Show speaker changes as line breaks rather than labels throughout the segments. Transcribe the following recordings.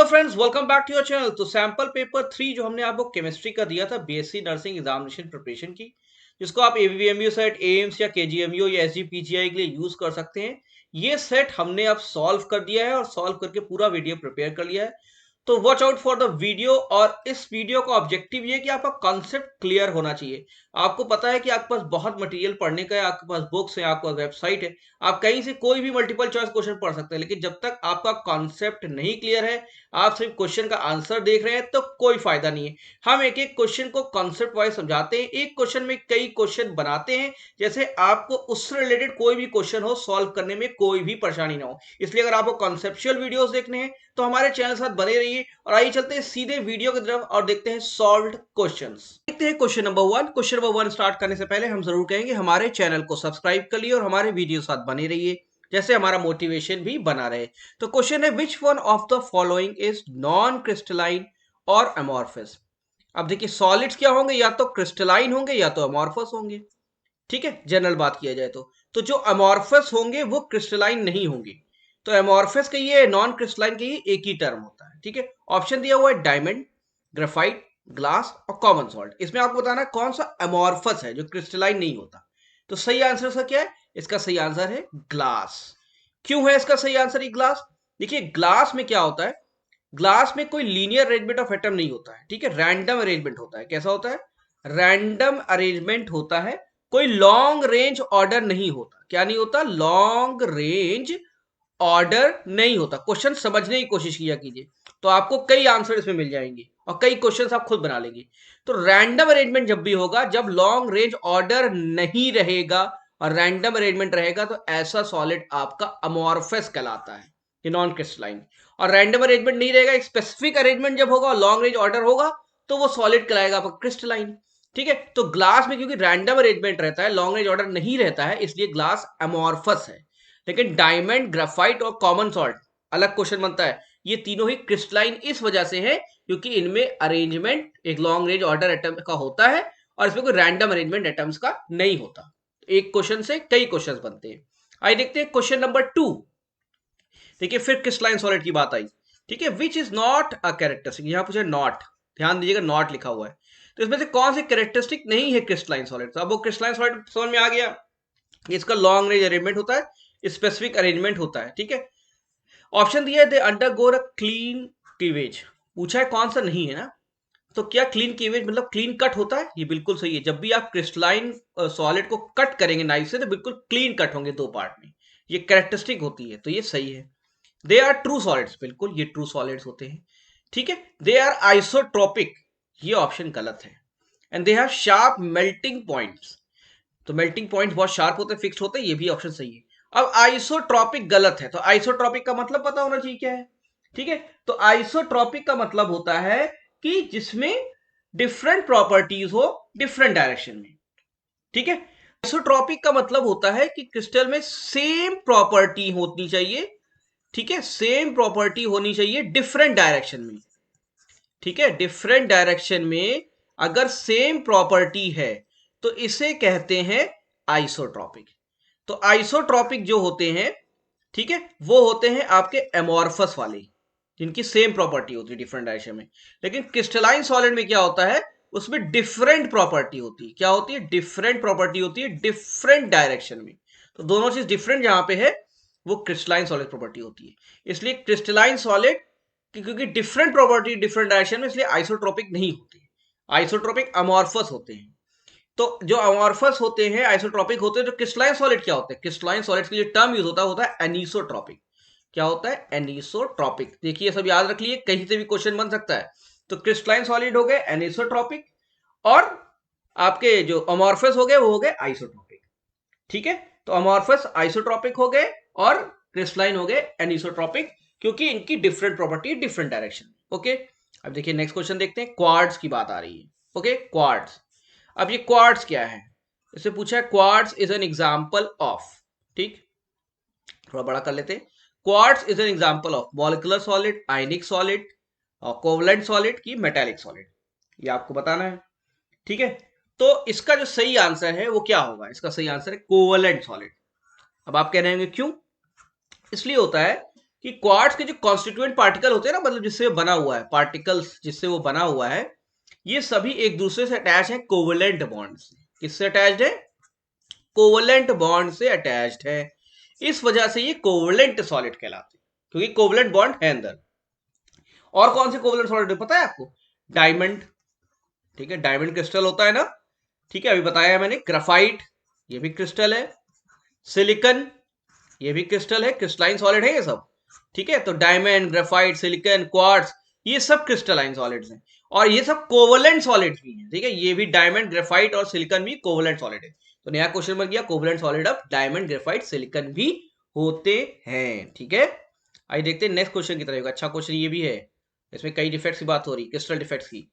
Hello friends, welcome back to your channel. तो sample paper 3 जो हमने आपको केमिस्ट्री का दिया था बीएससी नर्सिंग एग्जामिनेशन प्रिपरेशन की, जिसको आप एवीएमयू सेट, एम्स या केजीएमयू या एसजीपीजीआई के लिए यूज कर सकते हैं। ये सेट हमने अब सॉल्व कर दिया है और सॉल्व करके पूरा वीडियो प्रिपेयर कर लिया है। तो watch out for the video. और इस वीडियो का ऑब्जेक्टिव ये है कि आपका कॉन्सेप्ट क्लियर होना चाहिए। आपको पता है कि आपके पास बहुत मटेरियल पढ़ने का है, आपके पास बुक्स है, आपके पास वेबसाइट है, आप कहीं से कोई भी मल्टीपल चॉइस क्वेश्चन पढ़ सकते हैं। लेकिन जब तक आपका कॉन्सेप्ट नहीं क्लियर है, आप सिर्फ क्वेश्चन का आंसर देख रहे हैं, तो कोई फायदा नहीं है। हम एक एक क्वेश्चन को कॉन्सेप्ट वाइज समझाते हैं, एक क्वेश्चन में कई क्वेश्चन बनाते हैं, जैसे आपको उससे रिलेटेड कोई भी क्वेश्चन हो, सॉल्व करने में कोई भी परेशानी ना हो। इसलिए अगर आपको कॉन्सेप्चुअल वीडियोस देखने हैं तो हमारे चैनल साथ बने रहिए। और आइए चलते हैं सीधे वीडियो की तरफ और देखते हैं सॉल्व्ड क्वेश्चंस। देखते हैं question number 1। Question number 1 start करने से पहले हम जरूर कहेंगे हमारे चैनल को सब्सक्राइब कर लिए और हमारे वीडियो साथ बने रहिए, जैसे हमारा मोटिवेशन भी बना रहे। तो क्वेश्चन है, which one of the following is non crystalline और अमॉर्फस। अब देखिए सॉलिड्स क्या होंगे, या तो क्रिस्टलाइन होंगे या तो अमॉर्फस होंगे। ठीक है, जनरल बात किया जाए तो जो अमॉर्फस होंगे वो क्रिस्टलाइन नहीं होंगे। तो अमॉर्फस कहिए, नॉन क्रिस्टलाइन कहिए, एक ही टर्म होता है। ठीक है, ऑप्शन दिया हुआ है डायमंड, ग्रेफाइट, ग्लास और कॉमन सॉल्ट। इसमें आपको बताना है कौन सा अमॉर्फस है जो क्रिस्टलाइन नहीं होता। तो सही आंसर इसका क्या है? इसका सही आंसर है ग्लास। क्यों है इसका सही आंसर ये ग्लास? देखिए ग्लास में क्या होता है, ग्लास में कोई लीनियर अरेंजमेंट ऑफ एटम नहीं होता है। ठीक है, रैंडम अरेंजमेंट होता है। कैसा होता है? रैंडम अरेंजमेंट होता है। कोई लॉन्ग रेंज ऑर्डर नहीं होता। क्या नहीं होता? लॉन्ग रेंज ऑर्डर नहीं होता। क्वेश्चन समझने की कोशिश किया कीजिए, तो आपको कई आंसर इसमें मिल जाएंगे और कई क्वेश्चन आप खुद बना लेंगे। तो रैंडम अरेंजमेंट जब भी होगा, जब लॉन्ग रेंज ऑर्डर नहीं रहेगा और रैंडम अरेंजमेंट रहेगा, तो ऐसा सॉलिड आपका अमॉर्फस कहलाता है, ये नॉन क्रिस्टलाइन। और रैंडम अरेंजमेंट नहीं रहेगा, स्पेसिफिक अरेंजमेंट जब होगा, लॉन्ग रेंज ऑर्डर होगा, तो वो सॉलिड कहलाएगा आपका क्रिस्टलाइन। ठीक है, तो ग्लास में क्योंकि रैंडम अरेंजमेंट रहता है, लॉन्ग रेंज ऑर्डर नहीं रहता है, इसलिए ग्लास अमॉर्फस है। लेकिन डायमंड, ग्राफाइट और कॉमन सॉल्ट अलग क्वेश्चन बनता है। ये तीनों ही क्रिस्टलाइन इस वजह से है क्योंकि इनमें अरेंजमेंट एक लॉन्ग रेंज ऑर्डर एटम का होता है और इसमें कोई रैंडम अरेंजमेंट एटम्स का नहीं होता। एक क्वेश्चन से कई क्वेश्चन बनते हैं। आइए देखते हैं क्वेश्चन नंबर 2। देखिए फिर क्रिस्टलाइन सॉलिड की बात आई। ठीक है, which is not a characteristic. यहां पूछे नॉट, ध्यान दीजिएगा नॉट लिखा हुआ है। तो इसमें से कौन सी कैरेक्टरिस्टिक नहीं है क्रिस्टलाइन सॉलिड? तो अब वो क्रिस्टलाइन सॉलिड समझ में आ गया। इसका लॉन्ग रेंज अरेंजमेंट होता है, स्पेसिफिक अरेंजमेंट होता है। ठीक है, ऑप्शन दिया है they undergo a clean cleavage. पूछा है कौन सा नहीं है ना। तो क्या क्लीन क्लीवेज मतलब क्लीन कट होता है? ये बिल्कुल सही है। जब भी आप क्रिस्टलाइन सॉलिड को कट करेंगे नाइफ से, तो बिल्कुल क्लीन कट होंगे दो पार्ट में। ये कैरेक्टरिस्टिक होती है, तो ये सही है। दे आर ट्रू सॉलिड्स, बिल्कुल ये ट्रू सॉलिड्स होते हैं। ठीक है, दे आर आइसोट्रोपिक, ये ऑप्शन गलत है। And they have sharp melting points, तो मेल्टिंग पॉइंट्स बहुत शार्प होते हैं, फिक्स्ड होते हैं, ये भी ऑप्शन सही है। अब आइसोट्रॉपिक गलत है। तो आइसोट्रॉपिक का मतलब पता होना चाहिए क्या है। ठीक है, तो आइसोट्रॉपिक का मतलब होता है कि जिसमें डिफरेंट प्रॉपर्टीज हो डिफरेंट डायरेक्शन में। ठीक है, आइसोट्रॉपिक का मतलब होता है कि क्रिस्टल में सेम प्रॉपर्टी होनी चाहिए। ठीक है, सेम प्रॉपर्टी होनी चाहिए डिफरेंट डायरेक्शन में। ठीक है, डिफरेंट डायरेक्शन में अगर सेम प्रॉपर्टी है तो इसे कहते हैं आइसोट्रॉपिक। तो आइसोट्रॉपिक जो होते हैं, ठीक है, वो होते हैं आपके एमॉर्फस वाले, जिनकी सेम प्रॉपर्टी होती है डिफरेंट डायरेक्शन में। लेकिन क्रिस्टलाइन सॉलिड में क्या होता है, उसमें डिफरेंट प्रॉपर्टी होती है। क्या होती है? डिफरेंट प्रॉपर्टी होती है डिफरेंट डायरेक्शन में। तो दोनों चीज डिफरेंट जहां पे है, वो क्रिस्टलाइन सॉलिड प्रॉपर्टी होती है। इसलिए क्रिस्टलाइन सॉलिड क्योंकि डिफरेंट प्रॉपर्टी डिफरेंट डायरेक्शन में, इसलिए आइसोट्रोपिक नहीं होती। आइसोट्रोपिक अमॉर्फस होते हैं। तो जो अमॉर्फस होते हैं, आइसोट्रोपिक होते हैं। जो क्रिस्टलाइन सॉलिड क्या होते हैं? क्रिस्टलाइन सॉलिड के लिए टर्म यूज होता है एनीसोट्रोपिक। क्या होता है? एनीसोट्रोपिक। देखिए सब याद रख लिए, कहीं से भी क्वेश्चन बन सकता है। तो क्रिस्टलाइन सॉलिड हो गए एनीसोट्रोपिक, और आपके जो अमॉर्फस हो गए वो हो गए आइसोट्रोपिक। ठीक है, तो अमॉर्फस आइसोट्रोपिक हो गए और क्रिस्टलाइन हो गए एनीसोट्रोपिक, क्योंकि इनकी डिफरेंट प्रॉपर्टी डिफरेंट डायरेक्शन में। ओके, अब देखिए नेक्स्ट क्वेश्चन देखते हैं। क्वार्ट्ज की बात आ रही है। Okay, quartz. अब ये क्वार्ट्ज क्या है? इससे पूछा है quartz is an example of. ठीक, थोड़ा बड़ा कर लेते हैं। Quartz is an example of molecular solid, ionic solid और कोवलेंट सॉलिड की मेटालिक सॉलिड। ये आपको बताना है। ठीक है, तो इसका जो सही आंसर है वो क्या होगा? इसका सही आंसर है कोवलेंट सॉलिड। अब आप कह रहे होंगे क्यों? इसलिए होता है कि क्वार्ट्ज के जो कॉन्स्टिट्यूएंट पार्टिकल होते हैं ना, मतलब जिससे बना हुआ है, पार्टिकल्स जिससे वो बना हुआ है, ये सभी एक दूसरे से अटैच है कोवेलेंट बॉन्ड से। किससे अटैच्ड है? कोवेलेंट बॉन्ड से अटैच्ड है। इस वजह से ये कोवेलेंट सॉलिड कहलाते हैं, क्योंकि कोवेलेंट बॉन्ड है अंदर। और कौन से कोवेलेंट सॉलिड पता है आपको? डायमंड, ठीक है, डायमंड क्रिस्टल होता है ना, ठीक है, अभी बताया है मैंने। ग्राफाइट, ये भी क्रिस्टल है। सिलिकन, ये भी क्रिस्टल है, क्रिस्टलाइन सॉलिड है ये सब, ठीक है। तो डायमंड, ग्राफाइट, सिलिकॉन, क्वार्ट्ज, ये सब क्रिस्टलाइन सॉलिड्स हैं, और ये सब कोवेलेंट सॉलिड्स भी हैं, ठीक है। ये भी डायमंड, ग्राफाइट और सिलिकॉन भी कोवेलेंट सॉलिड है। तो नया क्वेश्चन बन गया, कोवेलेंट सॉलिड अब डायमंड, ग्राफाइट, सिलिकॉन भी होते हैं, ठीक है। आइए देखते हैं नेक्स्ट क्वेश्चन की तरफ। अच्छा क्वेश्चन ये भी है, इसमें कई डिफेक्ट्स की बात हो रही है, क्रिस्टल डिफेक्ट्स की।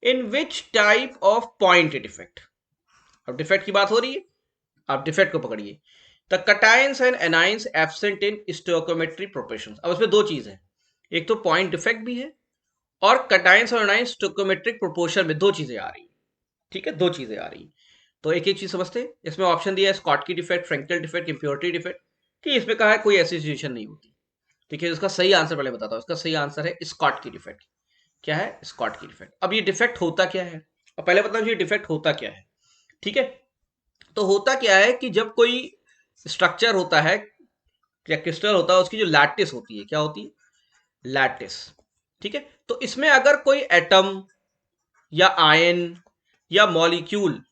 In which type of point defect, अब डिफेक्ट की बात हो रही है, आप डिफेक्ट को पकड़िए। The cations and anions absent in stoichiometric proportions. अब इसमें दो चीज है, एक तो पॉइंट डिफेक्ट भी है, और कटायंस और एनाइंस स्टोइकोमेट्रिक प्रोपोर्शन में दो चीजें आ रही है, ठीक है, दो चीजें आ रही है। तो एक एक चीज समझते हैं। इसमें ऑप्शन दिया है Schottky defect, Frenkel defect, impurity defect. ठीक है, इसमें कहा है कोई ऐसी सिचुएशन नहीं होती, ठीक है। इसका सही आंसर पहले बताता हूं। इसका सही आंसर है स्कॉटकी डिफेक्ट। क्या है? Schottky defect. अब ये डिफेक्ट होता क्या है, और पहले बता मुझे डिफेक्ट होता क्या है, ठीक है। तो होता क्या है कि जब कोई स्ट्रक्चर होता है या क्रिस्टल होता है, उसकी जो लैटिस होती है, क्या होती है? लैटिस, ठीक है। तो इसमें अगर कोई एटम या आयन या मॉलिक्यूल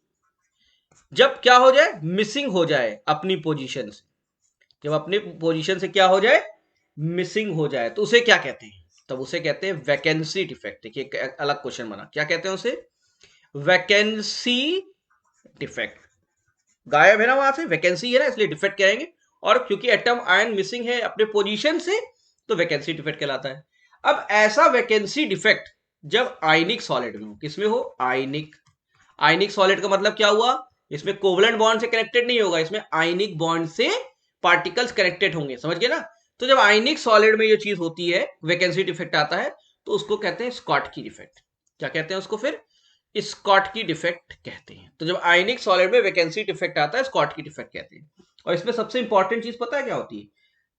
जब क्या हो जाए, मिसिंग हो जाए अपनी पोजीशन से, जब अपनी पोजीशन से क्या हो जाए, मिसिंग हो जाए, तो उसे क्या कहते हैं? तब उसे कहते हैं वैकेंसी डिफेक्ट। देखिए एक अलग क्वेश्चन बना, क्या कहते हैं उसे? Vacancy defect. गायब है ना वहां से, वैकेंसी है ना, इसलिए डिफेक्ट कहेंगे। और क्योंकि एटम आयन मिसिंग है अपने पोजीशन से, तो वैकेंसी डिफेक्ट कहलाता है। अब ऐसा वैकेंसी डिफेक्ट जब आयनिक सॉलिड में हो, किसमें हो? आयनिक। आयनिक सॉलिड का मतलब क्या हुआ? इसमें कोवलेंट बॉन्ड से कनेक्टेड नहीं होगा, इसमें आयनिक बॉन्ड से पार्टिकल्स कनेक्टेड होंगे, समझ गए ना। तो जब आयनिक सॉलिड में ये चीज होती है, वैकेंसी डिफेक्ट आता है, तो उसको कहते हैं स्कॉटकी डिफेक्ट। क्या कहते हैं उसको फिर? स्कॉटकी डिफेक्ट कहते हैं। तो जब आयनिक सॉलिड में वैकेंसी डिफेक्ट आता है, स्कॉटकी डिफेक्ट कहते हैं। और इसमें सबसे इंपॉर्टेंट चीज पता है क्या होती है?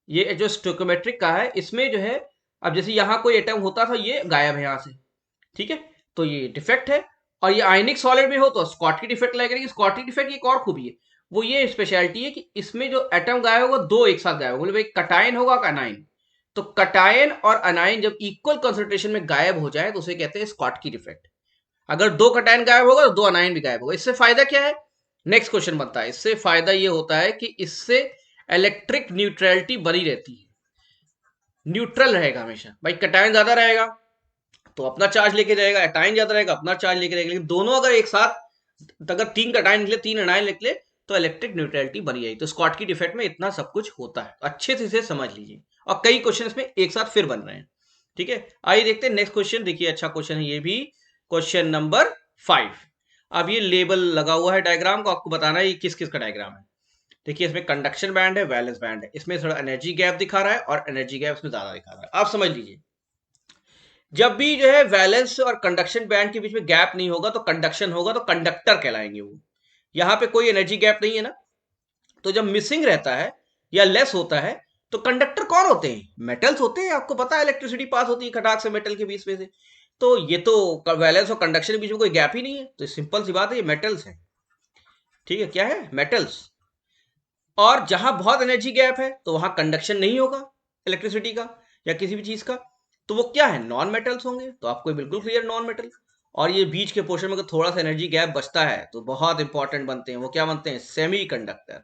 ये जो स्टोइकोमेट्रिक का है, इसमें जो है, अब जैसे यहां कोई एटम होता था, ये गायब है यहां से, ठीक है, तो ये डिफेक्ट है। और ये आयनिक सॉलिड में हो तो स्कॉटकी डिफेक्ट लगेगा। स्कॉटकी डिफेक्ट की एक और खूबी है, वो ये स्पेशलिटी है कि इसमें जो एटम गायब होगा, दो एक साथ गायब होगा, मतलब एक कटायन होगा, अनायन। तो कटायन और अनायन जब इक्वल कंसंट्रेशन में गायब हो जाए, तो उसे कहते हैं स्कॉटकी डिफेक्ट। अगर दो कटायन गायब होगा तो दो अनायन भी गायब होगा। इससे फायदा क्या है? नेक्स्ट क्वेश्चन बनता है। इससे फायदा ये होता है कि इससे इलेक्ट्रिक न्यूट्रलिटी बनी रहती है, न्यूट्रल रहेगा हमेशा। भाई कटायन ज्यादा रहेगा तो अपना चार्ज लेके जाएगा, एटाइन ज्यादा रहेगा अपना चार्ज लेके जाएगा, लेकिन दोनों अगर एक साथ, अगर तीन कटायन निकले, तीन एनायन निकले, तो इलेक्ट्रिक न्यूट्रलिटी बनी जाएगी। तो स्कॉटकी डिफेक्ट में इतना सब कुछ होता है, अच्छे से इसे समझ लीजिए। और कई क्वेश्चन इसमें एक साथ फिर बन रहे हैं, ठीक है। आइए देखते हैं नेक्स्ट क्वेश्चन। देखिए अच्छा क्वेश्चन है ये भी, क्वेश्चन नंबर 5। अब ये लेबल लगा हुआ है डायग्राम को, आपको बताना है ये किस किस का डायग्राम है। देखिए इसमें कंडक्शन बैंड है, वैलेंस बैंड है, इसमें थोड़ा एनर्जी गैप दिखा रहा है और एनर्जी गैप इसमें ज्यादा दिखा रहा है। आप समझ लीजिए, जब भी जो है वैलेंस और कंडक्शन बैंड के बीच में गैप नहीं होगा तो कंडक्शन होगा, तो कंडक्टर कहलाएंगे वो। यहां पे कोई एनर्जी गैप नहीं है ना, तो जब मिसिंग रहता है या लेस होता है, तो कंडक्टर कौन होते हैं? मेटल्स होते हैं। आपको पता है इलेक्ट्रिसिटी पास होती है खटाक से मेटल के बीच में से। तो ये तो वैलेंस और कंडक्शन के बीच में कोई गैप ही नहीं है, तो सिंपल सी बात है, ये मेटल्स है, ठीक है। क्या है? मेटल्स। और जहां बहुत एनर्जी गैप है, तो वहां कंडक्शन नहीं होगा इलेक्ट्रिसिटी का या किसी भी चीज का, तो वो क्या है? नॉन मेटल्स होंगे। तो आपको बिल्कुल क्लियर, नॉन मेटल। और ये बीच के पोर्शन में अगर थोड़ा सा एनर्जी गैप बचता है, तो बहुत इंपॉर्टेंट बनते हैं। वो क्या बनते हैं? Semi conductor.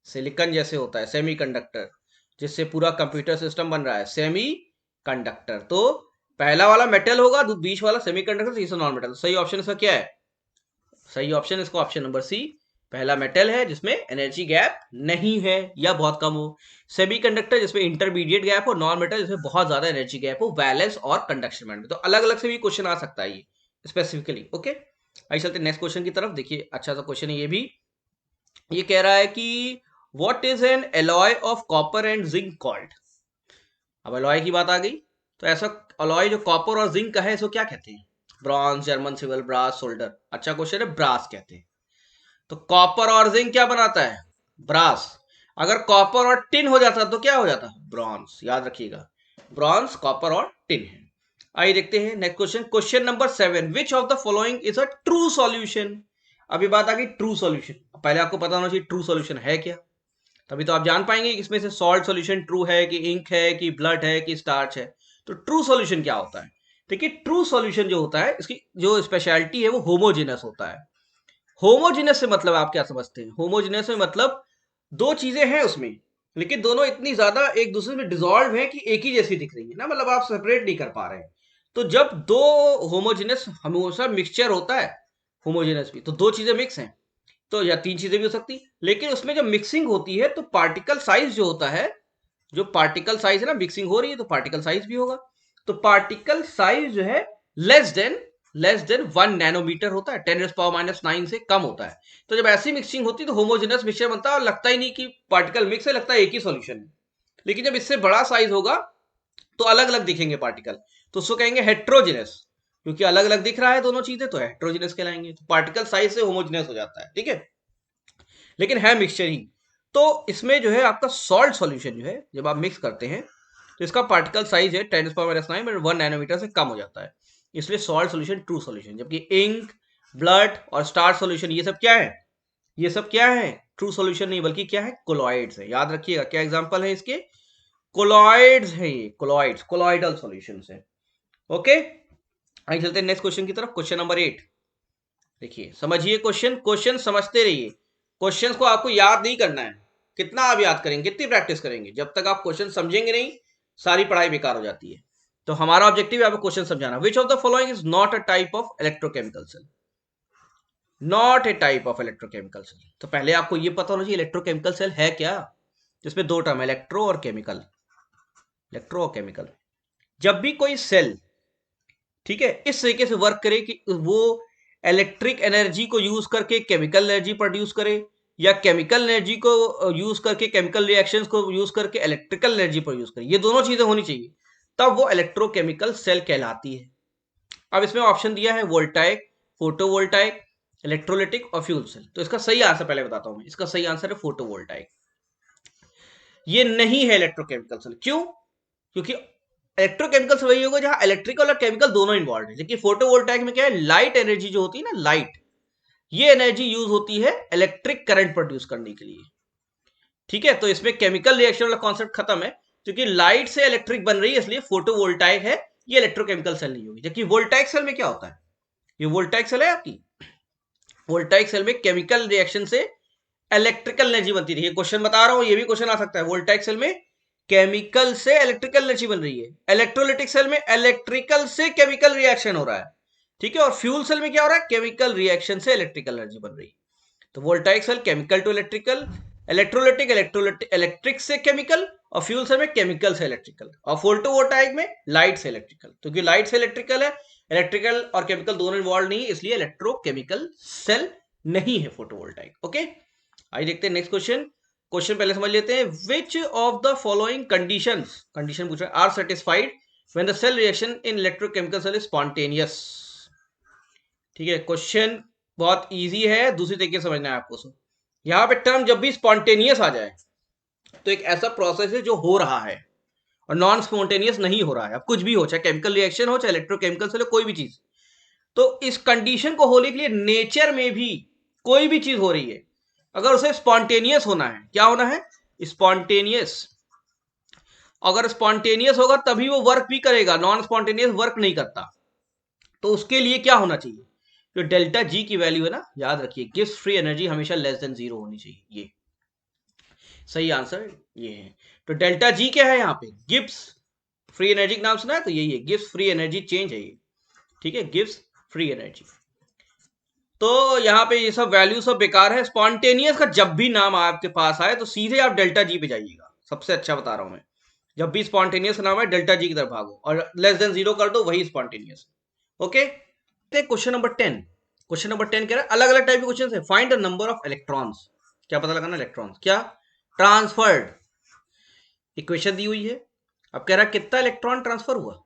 सिलिकॉन जैसे होता है सेमी कंडक्टर, जिससे पूरा कंप्यूटर सिस्टम बन रहा है, सेमी कंडक्टर। तो पहला वाला मेटल होगा, बीच वाला सेमी कंडक्टर, तीसरा नॉन मेटल। सही ऑप्शन इसका क्या है? सही ऑप्शन इसका ऑप्शन नंबर सी, पहला मेटल है जिसमें एनर्जी गैप नहीं है या बहुत कम हो। सेमीकंडक्टर जिसमें इंटरमीडिएट गैप हो, नॉन मेटल जिसमें बहुत ज्यादा एनर्जी गैप हो, वैलेंस और कंडक्शन बैंड में। तो अलग अलग से भी क्वेश्चन आ सकता है ये स्पेसिफिकली, ओके। आइए चलते नेक्स्ट क्वेश्चन की तरफ। देखिए अच्छा सा क्वेश्चन है ये भी। ये कह रहा है कि what is an alloy of copper and zinc called. अब अलॉय की बात आ गई, तो ऐसा अलॉय जो कॉपर और जिंक का है, इसको क्या कहते हैं? Bronze, German silver, brass, solder. अच्छा क्वेश्चन है, ब्रास कहते हैं। तो कॉपर और जिंक क्या बनाता है? ब्रास। अगर कॉपर और टिन हो जाता तो क्या हो जाता? ब्रॉन्ज। याद रखिएगा, ब्रॉन्ज, कॉपर और टिन है। आइए देखते हैं next question. Question number 7, which of the following is a true solution? अभी बात आ गई ट्रू सॉल्यूशन। पहले आपको पता होना चाहिए ट्रू सॉल्यूशन है क्या, तभी तो आप जान पाएंगे कि इसमें से सॉल्ट सॉल्यूशन ट्रू है कि इंक है कि ब्लड है कि स्टार्च है। तो ट्रू सॉल्यूशन क्या होता है? देखिए, ट्रू सॉल्यूशन जो होता है, इसकी जो स्पेशलिटी है वो होमोजेनस होता है। होमोजेनस से मतलब आप क्या समझते हैं? होमोजेनस में मतलब दो चीजें हैं उसमें, लेकिन दोनों इतनी ज्यादा एक दूसरे में डिसॉल्व है कि एक ही जैसी दिख रही है ना, मतलब आप सेपरेट नहीं कर पा रहे हैं। तो जब दो होमोजेनस हमेशा मिक्सचर होता है, होमोजेनस भी, तो दो चीजें मिक्स हैं, तो या तीन चीजें भी हो सकती, लेकिन उसमें जब मिक्सिंग होती है तो पार्टिकल साइज जो होता है, जो पार्टिकल साइज है ना, मिक्सिंग हो रही है तो पार्टिकल साइज भी होगा। तो पार्टिकल साइज जो है लेस देन 1 नैनोमीटर होता है, 10⁻⁹ से कम होता है। तो जब ऐसी मिक्सिंग होती है तो होमोजेनस मिक्सचर बनता है और लगता ही नहीं कि पार्टिकल मिक्स है, लगता है एक ही सॉल्यूशन है। लेकिन जब इससे बड़ा साइज होगा तो अलग अलग दिखेंगे पार्टिकल, तो उसको कहेंगे हेट्रोजेनस। क्योंकि अलग अलग दिख रहा है दोनों चीजें, तो हेट्रोजेनस कहलाएंगे। तो पार्टिकल साइज से होमोजेनस हो जाता है, ठीक है, लेकिन है मिक्सचर ही। तो इसमें जो है आपका सॉल्ट सॉल्यूशन जो है, जब आप मिक्स करते हैं तो इसका पार्टिकल साइज है 10⁻⁹ में 1 नैनोमीटर से कम हो जाता है, इसलिए सॉल्ट सॉल्यूशन ट्रू सॉल्यूशन। जबकि इंक, ब्लड और स्टार सॉल्यूशन ये सब क्या है? ये सब क्या है? ट्रू सॉल्यूशन नहीं, बल्कि क्या है? कोलॉइड्स है। याद रखिएगा, क्या एग्जांपल है इसके? कोलॉइड्स है ये, कोलॉइड्स, कोलॉइडल सॉल्यूशंस है। ओके, आइए चलते हैं नेक्स्ट क्वेश्चन की तरफ। क्वेश्चन नंबर 8, देखिए समझिए क्वेश्चन, क्वेश्चन समझते रहिए। क्वेश्चंस को आपको याद नहीं करना है। कितना आप याद करेंगे, कितनी प्रैक्टिस करेंगे? जब तक आप क्वेश्चन समझेंगे नहीं, सारी पढ़ाई बेकार हो जाती है। तो हमारा ऑब्जेक्टिव है आपको क्वेश्चन समझाना। Which of the following is not a type of electrochemical cell? Not a type of electrochemical cell. तो पहले आपको ये पता होना चाहिए इलेक्ट्रोकेमिकल सेल है क्या, जिसमें दो टर्म, इलेक्ट्रो और केमिकल। इलेक्ट्रो और केमिकल। जब भी कोई सेल, ठीक है, इस तरीके से वर्क करे कि वो इलेक्ट्रिक एनर्जी को यूज करके केमिकल एनर्जी प्रोड्यूस करे, या केमिकल एनर्जी को यूज करके, केमिकल रिएक्शंस को यूज करके इलेक्ट्रिकल एनर्जी प्रोड्यूस करे, ये दोनों चीजें होनी चाहिए, तब वो इलेक्ट्रोकेमिकल सेल कहलाती है। अब इसमें ऑप्शन दिया है वोल्टाइक, फोटोवोल्टाइक, इलेक्ट्रोलिटिक और फ्यूल सेल। तो इसका सही आंसर पहले बताता हूं मैं, इसका सही आंसर है फोटोवोल्टाइक। ये नहीं है इलेक्ट्रोकेमिकल सेल। क्यों? क्योंकि इलेक्ट्रोकेमिकल से वही होगा जहां इलेक्ट्रिकल और केमिकल दोनों इन्वॉल्व है। लेकिन फोटोवोल्टाइक में क्या है? लाइट एनर्जी जो होती है ना, लाइट, ये एनर्जी यूज होती है इलेक्ट्रिक करंट प्रोड्यूस करने के लिए। ठीक है, तो इसमें केमिकल रिएक्शन वाला कॉन्सेप्ट खत्म है, क्योंकि लाइट से इलेक्ट्रिक बन रही है, इसलिए फोटोवोल्टाइक है, ये इलेक्ट्रोकेमिकल सेल नहीं होगी। जबकि वोल्टाइक सेल में क्या होता है? ये वोल्टाइक सेल है आपकी, वोल्टाइक सेल में केमिकल रिएक्शन से इलेक्ट्रिकल एनर्जी बनती रही है। क्वेश्चन बता रहा हूं, ये भी क्वेश्चन आ सकता है। वोल्टाइक सेल में केमिकल से इलेक्ट्रिकल एनर्जी बन रही है, इलेक्ट्रोलिटिक सेल में इलेक्ट्रिकल से केमिकल रिएक्शन हो रहा है, ठीक है, और फ्यूल सेल में क्या हो रहा है? केमिकल रिएक्शन से इलेक्ट्रिकल एनर्जी बन रही है। तो voltaic cell chemical to electrical, electrolytic electric से केमिकल, और फ्यूल सेल में केमिकल से इलेक्ट्रिकल, और फोटोवोल्टाइक में लाइट से इलेक्ट्रिकल। क्योंकि लाइट से इलेक्ट्रिकल है, इलेक्ट्रिकल और केमिकल दोनों इन्वॉल्व नहीं है, इसलिए इलेक्ट्रोकेमिकल सेल नहीं है फोटोवोल्टाइक। ओके, आइए देखते हैं नेक्स्ट क्वेश्चन। क्वेश्चन पहले समझ लेते हैं। Which of the following conditions, condition पूछ रहा है, are satisfied when the cell reaction in electrochemical cell is spontaneous? ठीक है, क्वेश्चन बहुत इजी है, दूसरी तरीके से समझना है आपको। यहां पे टर्म जब भी स्पॉन्टेनियस आ जाए तो एक ऐसा प्रोसेस है जो हो रहा है और नॉन स्पॉन्टेनियस नहीं हो रहा है। अब कुछ भी हो, चाहे केमिकल रिएक्शन हो, चाहे इलेक्ट्रोकेमिकल सेल हो, कोई भी चीज। तो इस कंडीशन को होने के लिए नेचर में भी कोई भी चीज हो रही है, अगर उसे स्पॉन्टेनियस होना है, क्या होना है? स्पॉन्टेनियस। अगर स्पॉन्टेनियस होगा तभी वो वर्क भी करेगा, नॉन स्पॉन्टेनियस वर्क नहीं करता। तो उसके लिए क्या होना चाहिए? जो डेल्टा जी की वैल्यू है ना, याद रखिए, गिब्स फ्री एनर्जी हमेशा लेस देन 0 होनी चाहिए। ये सही आंसर ये है। तो डेल्टा जी क्या है यहाँ पे? गिब्स फ्री एनर्जी का नाम सुना है, तो यही है, गिब्स फ्री एनर्जी चेंज है ये, ठीक है, गिब्स फ्री एनर्जी। तो यहाँ पे ये सब वैल्यू सब बेकार है। स्पॉन्टेनियस का जब भी नाम आपके पास आए तो सीधे आप डेल्टा जी पे जाइएगा, सबसे अच्छा बता रहा हूं मैं। जब भी स्पॉन्टेनियस नाम है, डेल्टा जी की तरफ भागो और लेस देन 0 कर दो, वही spontaneous. Okay, question number 10। Question number 10 कह रहा है अलग अलग टाइप के क्वेश्चन है। Find the number of electrons, क्या पता लगाना? इलेक्ट्रॉन्स क्या? ट्रांसफर्ड। इक्वेशन दी हुई है, अब कह रहा है कितना इलेक्ट्रॉन ट्रांसफर हुआ।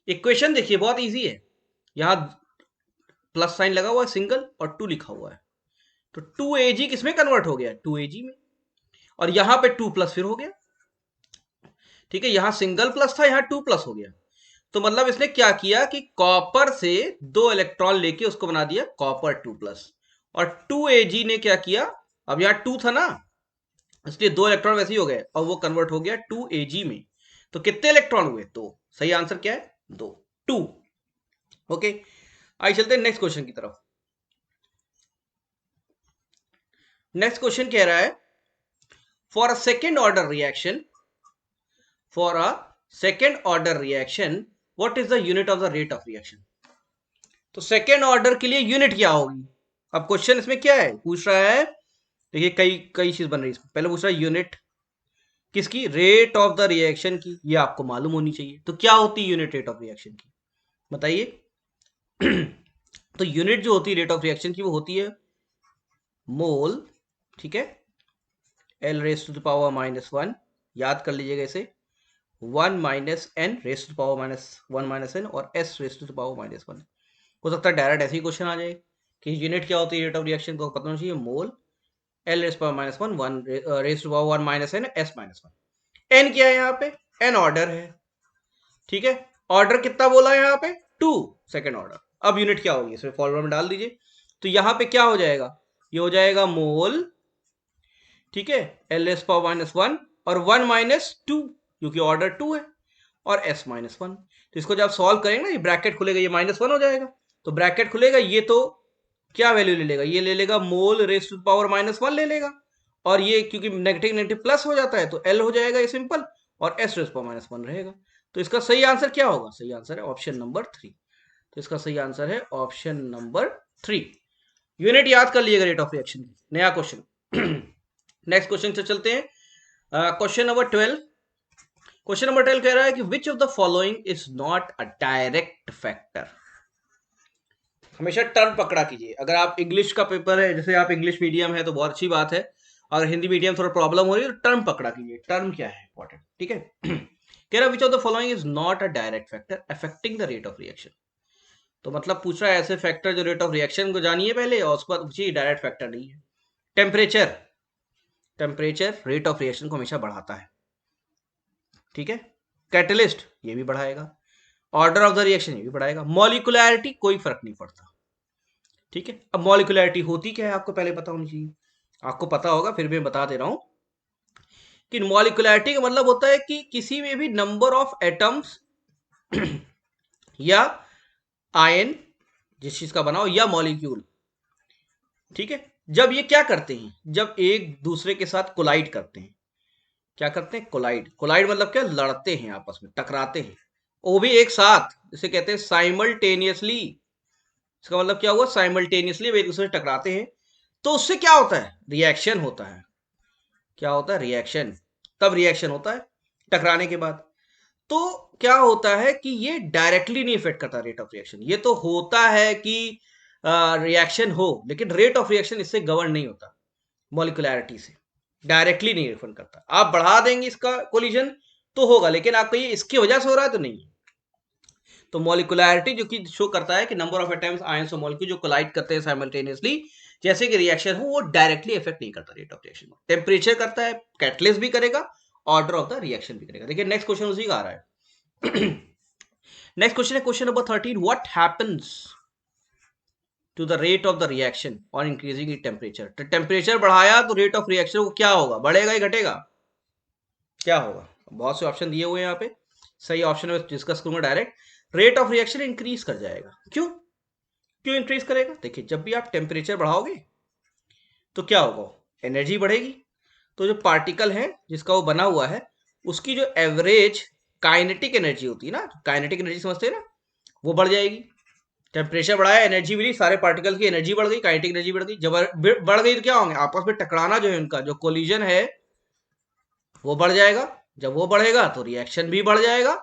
इक्वेशन देखिए बहुत इजी है, यहां प्लस साइन लगा हुआ है सिंगल और 2 लिखा हुआ है, तो 2Ag किसमें कन्वर्ट हो गया? 2Ag में। और यहां पे 2+ फिर हो गया, ठीक है, यहां सिंगल प्लस था, यहां 2+ हो गया। तो मतलब इसने क्या किया कि कॉपर से 2 इलेक्ट्रॉन लेके उसको बना दिया कॉपर 2+, और 2Ag ने क्या किया, अब यहां 2 था ना, इसलिए 2 इलेक्ट्रॉन वैसे ही हो गए और वो कन्वर्ट हो गया 2Ag में। तो कितने इलेक्ट्रॉन हुए? 2। सही आंसर क्या है? 2, 2। ओके, आइए चलते हैं नेक्स्ट क्वेश्चन की तरफ। नेक्स्ट क्वेश्चन कह रहा है for a second order reaction, for a second order reaction what is the unit of the rate of reaction? तो सेकेंड ऑर्डर के लिए यूनिट क्या होगी? अब क्वेश्चन इसमें क्या है, पूछ रहा है, देखिए कई कई चीज बन रही है इसमें। पहले पूछ रहा है यूनिट किसकी? रेट ऑफ द रिएक्शन की, ये आपको मालूम होनी चाहिए। तो क्या होती है यूनिट रेट ऑफ रिएक्शन की, बताइए। तो यूनिट जो होती है रेट ऑफ रिएक्शन की वो होती है मोल, ठीक है, L raise to the power -1, याद कर लीजिएगा इसे, 1 minus N raise to power -1 minus N, और एस रेस टू पावर -1। हो सकता है डायरेक्ट ऐसे ही क्वेश्चन आ जाए कि यूनिट क्या होती है रेट ऑफ रिएक्शन को पता होना चाहिए, mole L raise power -1, 1 raise to power 1 minus N, S -1। N क्या है यहाँ पे? एन ऑर्डर है, ठीक है। ऑर्डर कितना बोला है यहाँ पे? 2, सेकेंड ऑर्डर। अब यूनिट क्या होगी इसमें फॉर्मूला में डाल दीजिए। तो यहाँ पे क्या हो जाएगा, ये हो जाएगा मोल, ठीक है, एल एस पावर -1 और 1 -2 क्योंकि ऑर्डर 2 है, और एस -1। तो इसको जब सॉल्व करेंगे ना, ये ब्रैकेट खुलेगा, ये -1 हो जाएगा, तो ब्रैकेट खुलेगा, ये तो क्या वैल्यू ले लेगा, ये ले लेगा मोल रेस टू पावर -1 ले लेगा, और ये क्योंकि नेगेटिव नेगेटिव प्लस हो जाता है तो एल हो जाएगा ये सिंपल, और एस रेस पावर -1 रहेगा। तो इसका सही आंसर क्या होगा? सही आंसर है ऑप्शन नंबर 3। तो इसका सही आंसर है ऑप्शन नंबर 3। यूनिट याद कर लीजिएगा रेट ऑफ रिएक्शन की। नया क्वेश्चन। नेक्स्ट क्वेश्चन से चलते हैं, क्वेश्चन नंबर 12। क्वेश्चन नंबर 12 कह रहा है कि which of the following is not a direct factor? हमेशा टर्म पकड़ा कीजिए। अगर आप इंग्लिश का पेपर है, जैसे आप इंग्लिश मीडियम है तो बहुत अच्छी बात है, अगर हिंदी मीडियम थोड़ा प्रॉब्लम हो रही है तो टर्म पकड़ा कीजिए। टर्म क्या है इंपॉर्टेंट, ठीक है। कह रहा विच of the following is not a direct factor affecting the rate of reaction. तो मतलब पूछ रहा है ऐसे फैक्टर जो रेट ऑफ रिएक्शन को जानिए पहले, और उसके बाद पूछिए डायरेक्ट फैक्टर नहीं है। Temperature, temperature rate of reaction को हमेशा बढ़ाता है, ठीक है। कैटलिस्ट ये भी बढ़ाएगा, ऑर्डर ऑफ द रिएक्शन ये भी बढ़ाएगा, मॉलिकुलैरिटी कोई फर्क नहीं पड़ता, ठीक है। अब मॉलिकुलैरिटी होती क्या है आपको पहले पता होनी चाहिए, आपको पता होगा फिर भी मैं बता दे रहा हूं कि मॉलिकुलैरिटी का मतलब होता है कि किसी में भी नंबर ऑफ एटम्स या आयन जिस चीज का बनाओ या मॉलिक्यूल, ठीक है, जब ये क्या करते हैं, जब एक दूसरे के साथ कोलाइड करते हैं, क्या करते हैं? कोलाइड। कोलाइड मतलब क्या? लड़ते हैं आपस में, टकराते हैं, वो भी एक साथ, इसे कहते हैं साइमल्टेनियसली। इसका मतलब क्या हुआ? साइमल्टेनियसली वे एक दूसरे से टकराते हैं, तो उससे क्या होता है? रिएक्शन होता है। क्या होता है? रिएक्शन। तब रिएक्शन होता है टकराने के बाद। तो क्या होता है कि ये डायरेक्टली नहीं इफेक्ट करता रेट ऑफ रिएक्शन। ये तो होता है कि रिएक्शन हो, लेकिन रेट ऑफ रिएक्शन इससे गवर्न नहीं होता, मॉलिकुलैरिटी से डायरेक्टली नहीं रिफर करता। आप बढ़ा देंगे इसका कोलिजन तो होगा, लेकिन आपको ये इसकी वजह से हो रहा है तो नहीं है। तो मॉलिकुलैरिटी जो कि शो करता है कि नंबर ऑफ एटम्स आयंस और मॉलिक्यूल जो कोलाइड करते हैं साइमल्टेनियसली, जैसे कि रिएक्शन हो, वो डायरेक्टली इफेक्ट नहीं करता रेट ऑफ रिएक्शन को। टेम्परेचर करता है, कैटलिस्ट भी करेगा, ऑर्डर ऑफ द रिएक्शन भी करेगा। देखिए नेक्स्ट क्वेश्चन उसी का आ रहा है। नेक्स्ट क्वेश्चन है question number 13, what happens to the rate of the reaction or increasing in temperature? तो टेम्परेचर बढ़ाया तो रेट ऑफ रिएक्शन को क्या होगा? बढ़ेगा या घटेगा? क्या होगा? बहुत से ऑप्शन दिए हुए हैं यहाँ पे, सही ऑप्शन में डिस्कस करूंगा direct. Rate of reaction increase कर जाएगा। क्यों? क्यों इंक्रीज करेगा? देखिए जब भी आप टेम्परेचर बढ़ाओगे तो क्या होगा? एनर्जी बढ़ेगी। तो जो पार्टिकल है जिसका वो बना हुआ है, उसकी जो एवरेज काइनेटिक एनर्जी होती है ना, काइनेटिक एनर्जी समझते हैं ना, वो बढ़ जाएगी। टेम्परेचर बढ़ाया, एनर्जी मिली, सारे पार्टिकल की एनर्जी बढ़ गई, काइनेटिक एनर्जी बढ़ गई। जब बढ़ गई तो क्या होंगे? आपस में टकराना जो है उनका जो कोलिजन है वो बढ़ जाएगा। जब वो बढ़ेगा तो रिएक्शन भी बढ़ जाएगा।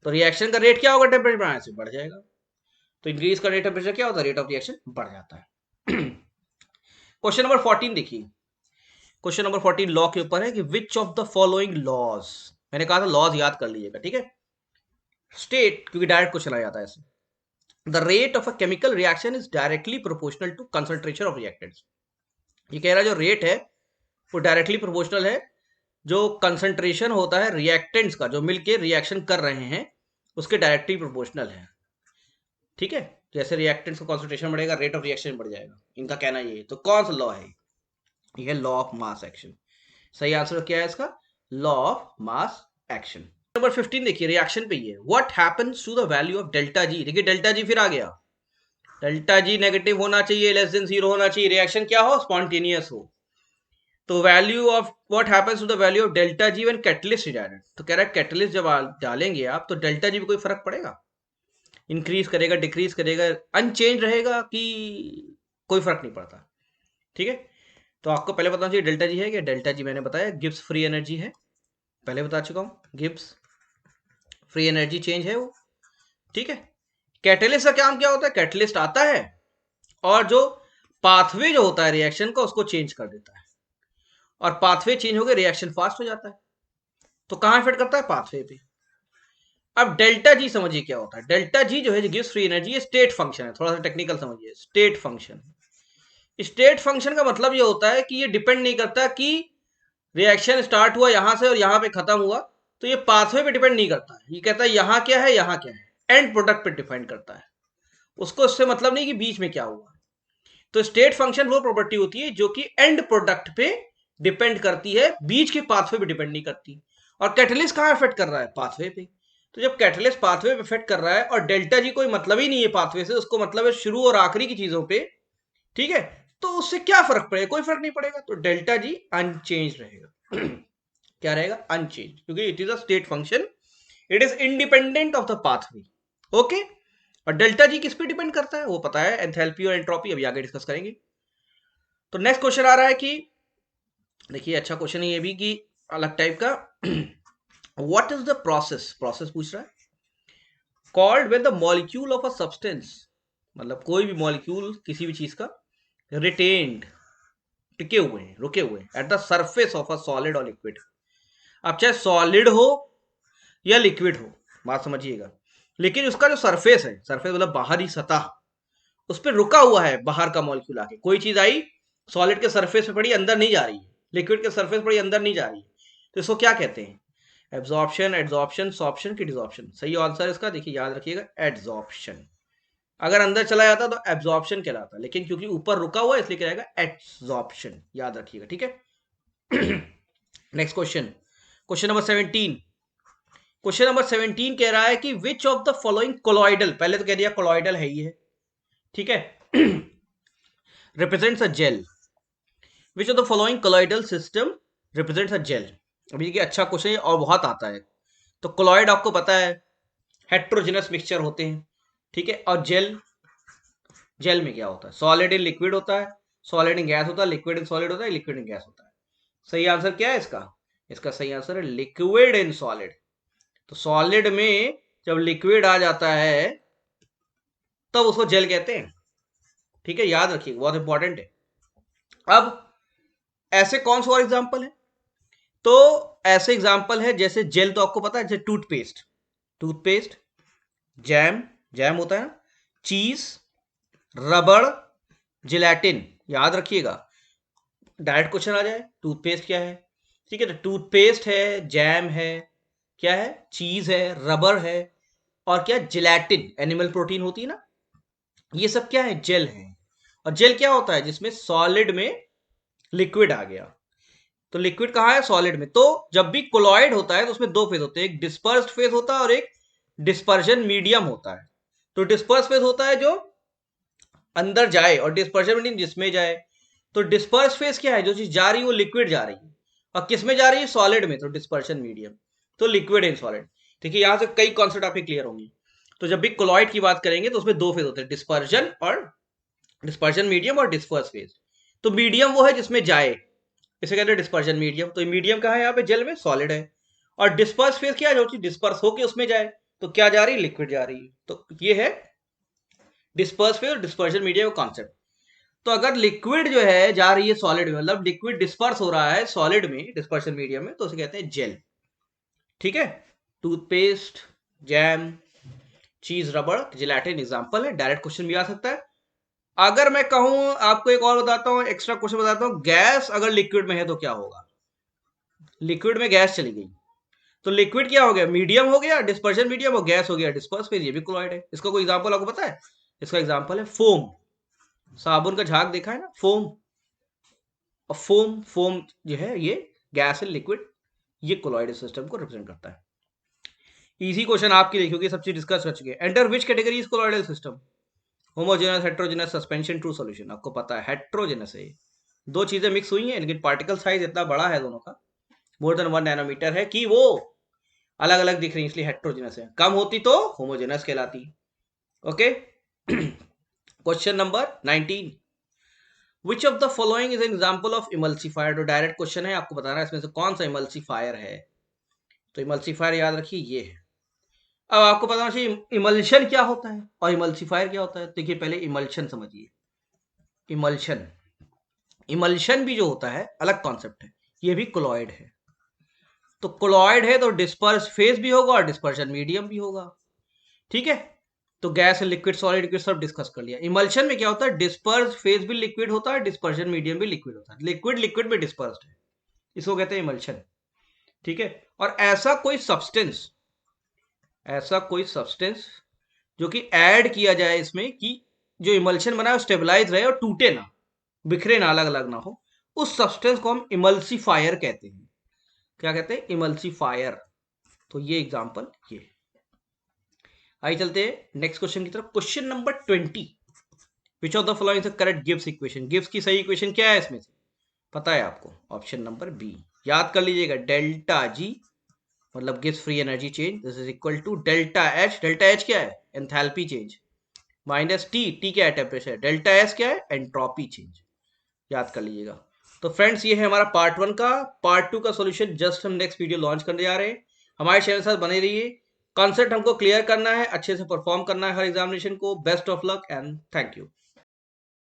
तो रिएक्शन का रेट क्या होगा? टेम्परेचर बढ़ाने से बढ़ जाएगा। तो इंक्रीज का रेट टेम्परेचर क्या होता है? रेट ऑफ रिएक्शन बढ़ जाता है। क्वेश्चन नंबर 14 देखिए। क्वेश्चन नंबर 14 लॉ के ऊपर है कि which of the following laws, मैंने कहा था लॉज याद कर लीजिएगा, ठीक है। स्टेट, क्योंकि डायरेक्ट क्वेश्चन आ जाता है ऐसे, the rate of a chemical reaction is directly proportional to concentration of reactants. ये कह रहा है जो रेट है वो डायरेक्टली प्रोपोर्शनल है जो कंसंट्रेशन होता है रिएक्टेंट्स का, जो मिलके रिएक्शन कर रहे हैं, उसके डायरेक्टली प्रोपोर्शनल है। ठीक है, जैसे रिएक्टेंट्स का कॉन्सेंट्रेशन बढ़ेगा, रेट ऑफ रिएक्शन बढ़ जाएगा, इनका कहना ये है। तो कौन सा लॉ है? ये लॉ ऑफ मास एक्शन। सही आंसर क्या है इसका? Law of mass action. Number 15 देखिए, रिएक्शन पे ही है। What happens to the value of delta G? देखिए डेल्टा जी फिर आ गया। डेल्टा जी नेगेटिव होना चाहिए, लेस देन 0 होना चाहिए, रिएक्शन क्या हो? स्पॉन्टेनियस हो। तो value of what happens to the value of delta G when catalyst is added. तो कह रहा है कैटलिस्ट जब डालेंगे आप, तो डेल्टा जी में कोई फर्क पड़ेगा? इंक्रीज करेगा, डिक्रीज करेगा, अनचेंज रहेगा कि कोई फर्क नहीं पड़ता? ठीक है, तो आपको पहले बताना चाहिए डेल्टा जी है क्या? डेल्टा जी मैंने बताया गिब्स फ्री एनर्जी है, पहले बता चुका हूं, गिब्स फ्री एनर्जी चेंज है वो। ठीक है, कैटलिस्ट का काम क्या होता है? कैटलिस्ट आता है और जो पाथवे जो होता है रिएक्शन का, उसको चेंज कर देता है, और पाथवे चेंज हो गए, रिएक्शन फास्ट हो जाता है। तो कहां इफेक्ट करता है? पाथवे पे। अब डेल्टा जी समझिए क्या होता है। डेल्टा जी जो है, जो gives free energy, state function है। थोड़ा सा टेक्निकल समझिए, स्टेट फंक्शन। स्टेट फंक्शन का मतलब ये होता है कि ये डिपेंड नहीं करता कि रिएक्शन स्टार्ट हुआ यहां से और यहां पे खत्म हुआ, तो ये पाथवे पे डिपेंड नहीं करता है। ये कहता है यहां क्या है, यहां क्या है, एंड प्रोडक्ट पे डिपेंड करता है। उसको इससे मतलब नहीं कि बीच में क्या हुआ। तो स्टेट फंक्शन वो प्रॉपर्टी होती है जो कि एंड प्रोडक्ट पे डिपेंड करती है, बीच के पाथवे पे डिपेंड नहीं करती। और कैटलिस्ट कहां इफेक्ट कर रहा है? पाथवे पे। तो जब कैटलिस्ट पाथवे पे इफेक्ट कर रहा है और डेल्टा जी कोई मतलब ही नहीं है पाथवे से, उसको मतलब है शुरू और आखिरी की चीजों पे, ठीक है, तो उससे क्या फर्क पड़ेगा? कोई फर्क नहीं पड़ेगा। तो डेल्टा जी अनचेंज रहेगा। क्या रहेगा? अनचेंज, क्योंकि it is a state function, it is independent of the pathway. Okay, और डेल्टा जी किस पे डिपेंड करता है वो पता है, एंथैल्पी और एंट्रोपी, अभी आगे डिस्कस करेंगे। तो नेक्स्ट क्वेश्चन आ रहा है कि देखिए, अच्छा क्वेश्चन है ये भी, कि अलग टाइप का। What is the process, process पूछ रहा है, called when the molecule of a substance, मतलब कोई भी मॉलिक्यूल किसी भी चीज का, रिटेन्ड, टिके हुए हैं, रुके हुए हैं, at the surface of a solid और लिक्विड। अब चाहे सॉलिड हो या लिक्विड हो, बात समझिएगा, लेकिन उसका जो सरफेस है, सरफेस मतलब बाहरी सतह, उस पर रुका हुआ है बाहर का मॉलिक्यूल आके, कोई चीज आई सॉलिड के सरफेस पे पड़ी, अंदर नहीं जा रही है, लिक्विड के सरफेस पड़ी, अंदर नहीं जा रही है, तो इसको क्या कहते हैं? एब्जॉर्प्शन, एड्सॉर्प्शन, सॉर्प्शन की डिसॉर्प्शन। सही आंसर इसका देखिए, याद रखिएगा, एड्सॉर्प्शन। अगर अंदर चला जाता तो एब्जॉर्प्शन कहलाता, लेकिन क्योंकि ऊपर रुका हुआ है इसलिए कहलाएगा एड्सॉर्प्शन, याद रखिएगा। ठीक है। Next question, question number 17। Question number 17 कह रहा है कि which of the following colloidal, पहले तो कह दिया कोलॉइडल है ही है, ठीक है, represents a gel, which of the following colloidal system represents a gel? अभी देखिए, अच्छा क्वेश्चन है और बहुत आता है। तो कोलॉइड आपको पता है हेट्रोजेनस मिक्सचर होते हैं, ठीक है, और जेल, जेल में क्या होता है? सॉलिड इन लिक्विड होता है, सॉलिड इन गैस होता है, लिक्विड इन सॉलिड होता है, लिक्विड इन गैस होता है। सही आंसर क्या है इसका? इसका सही आंसर है लिक्विड इन सॉलिड। तो सॉलिड में जब लिक्विड आ जाता है तब उसको जेल कहते हैं। ठीक है, याद रखिए, बहुत इंपॉर्टेंट है। अब ऐसे कौन से और एग्जाम्पल है? तो ऐसे एग्जाम्पल है जैसे जेल, तो आपको पता है, जैसे टूथपेस्ट, टूथपेस्ट, जैम, जैम होता है ना, चीज, रबड़, जिलेटिन, याद रखिएगा, डायरेक्ट क्वेश्चन आ जाए टूथपेस्ट क्या है। ठीक है, तो टूथपेस्ट है, जैम है, क्या है, चीज है, रबर है, और क्या, जिलेटिन, एनिमल प्रोटीन होती है ना, ये सब क्या है? जेल है। और जेल क्या होता है? जिसमें सॉलिड में लिक्विड आ गया। तो लिक्विड कहाँ है? सॉलिड में। तो जब भी कोलॉइड होता है तो उसमें दो फेज होते हैं, एक डिस्पर्स्ड फेज होता है और एक डिस्पर्जन मीडियम होता है। तो डिस्पर्स फेज होता है जो अंदर जाए, और डिस्पर्जन मीडियम जिसमें जाए। तो डिस्पर्स फेज क्या है? जो चीज जा रही है वो लिक्विड जा रही है, और किस में जा रही है? सॉलिड में। तो डिस्पर्शन मीडियम, तो लिक्विड इन सॉलिड। ठीक है, यहां से कई कॉन्सेप्ट आपके क्लियर होंगे। तो जब भी कोलॉइड की बात करेंगे तो उसमें दो फेज होते हैं, डिस्पर्जन और डिस्पर्जन मीडियम और डिस्पर्स फेज। तो मीडियम वो है जिसमें जाए, इसे कहते हैं डिस्पर्जन मीडियम। तो मीडियम कहाँ है? यहाँ पे जेल में, सॉलिड है। और डिस्पर्स फेज क्या है? जो चीज डिस्पर्स होके उसमें जाए, तो क्या जा रही है? लिक्विड जा रही है। तो ये है डिस्पर्स फेज और डिस्पर्जन मीडियम का कॉन्सेप्ट। तो अगर लिक्विड जो है जा रही है सॉलिड में, मतलब लिक्विड डिस्पर्स हो रहा है सॉलिड में, डिस्पर्शन मीडियम में, तो उसे कहते हैं जेल। ठीक है, टूथपेस्ट, जैम, चीज, रबड़, जिलेटिन एग्जांपल है। डायरेक्ट क्वेश्चन भी आ सकता है, अगर मैं कहूं आपको एक और बताता हूं, एक्स्ट्रा क्वेश्चन बताता हूं, गैस अगर लिक्विड में है तो क्या होगा? लिक्विड में गैस चली गई तो लिक्विड क्या हो गया? मीडियम हो गया, डिस्पर्शन मीडियम, और गैस हो गया डिस्पर्स, फिर ये भी क्लोराइड है। इसका कोई एग्जांपल आपको पता है? इसका एग्जांपल है फोम। साबुन का झाग देखा है ना, फोम। और फोम फोम जो है ये गैस है, लिक्विड, ये कोलॉइडल सिस्टम को रिप्रेजेंट करता है। इजी क्वेश्चन आपके लिए, क्योंकि सब चीज डिस्कस कर चुके हैं। Enter which category is colloidal system? Homogeneous, heterogeneous, suspension, true solution. आपको पता है हेट्रोजेनस है। दो चीजें मिक्स हुई हैं, लेकिन पार्टिकल साइज इतना बड़ा है दोनों का, मोर देन 1 नैनोमीटर है, कि वो अलग अलग दिख रही है, इसलिए हेट्रोजेनस है। कम होती तो होमोजेनस कहलाती। Okay. Question number 19, which of the following is example of emulsifier? तो डायरेक्ट क्वेश्चन है, आपको बताना है इसमें से कौन सा इमल्सीफायर है। तो इमल्सीफायर याद रखिए ये है। अब आपको पता होना चाहिए इमल्शन क्या होता है और इमल्सीफायर क्या होता है। देखिए पहले इमल्शन समझिए। इमल्शन, इमल्शन भी जो होता है अलग कॉन्सेप्ट है, ये भी कोलॉइड है। तो कोलॉइड है तो डिस्पर्स फेज भी होगा और डिस्पर्शन मीडियम भी होगा। ठीक है। तो गैस, लिक्विड, सॉलिड, लिक्विड सब डिस्कस कर लिया। इमल्शन में क्या होता है? डिस्पर्स फेज भी लिक्विड होता है, डिस्पर्शन मीडियम भी लिक्विड होता है। लिक्विड लिक्विड में डिस्पर्स्ड है, इसको कहते हैं इमल्शन। ठीक है। और ऐसा कोई सब्सटेंस जो कि ऐड किया जाए इसमें, कि जो इमल्शन बना है वो स्टेबलाइज रहे और टूटे ना, बिखरे ना, अलग अलग ना हो, उस सब्सटेंस को हम इमल्सीफायर कहते हैं। क्या कहते हैं? इमल्सीफायर। तो ये एग्जांपल ये। आइए चलते हैं नेक्स्ट क्वेश्चन की तरफ। Question number 20, which of the following is correct Gibbs equation? Gibbs की सही इक्वेशन क्या है इसमें से? पता है आपको? Option number B. याद कर लीजिएगा, डेल्टा जी मतलब Gibbs free energy change, this is equal to delta H. Delta H क्या है? Enthalpy change, minus T, T क्या है? टेम्परेचर। डेल्टा एस क्या है? Entropy change. याद कर लीजिएगा। तो फ्रेंड्स ये है हमारा पार्ट 1 का। पार्ट 2 का सॉल्यूशन जस्ट हम नेक्स्ट वीडियो लॉन्च करने जा रहे हैं। हमारे चैनल के साथ बने रहिए। कॉन्सेप्ट हमको क्लियर करना है, अच्छे से परफॉर्म करना है हर एग्जामिनेशन को। Best of luck and thank you.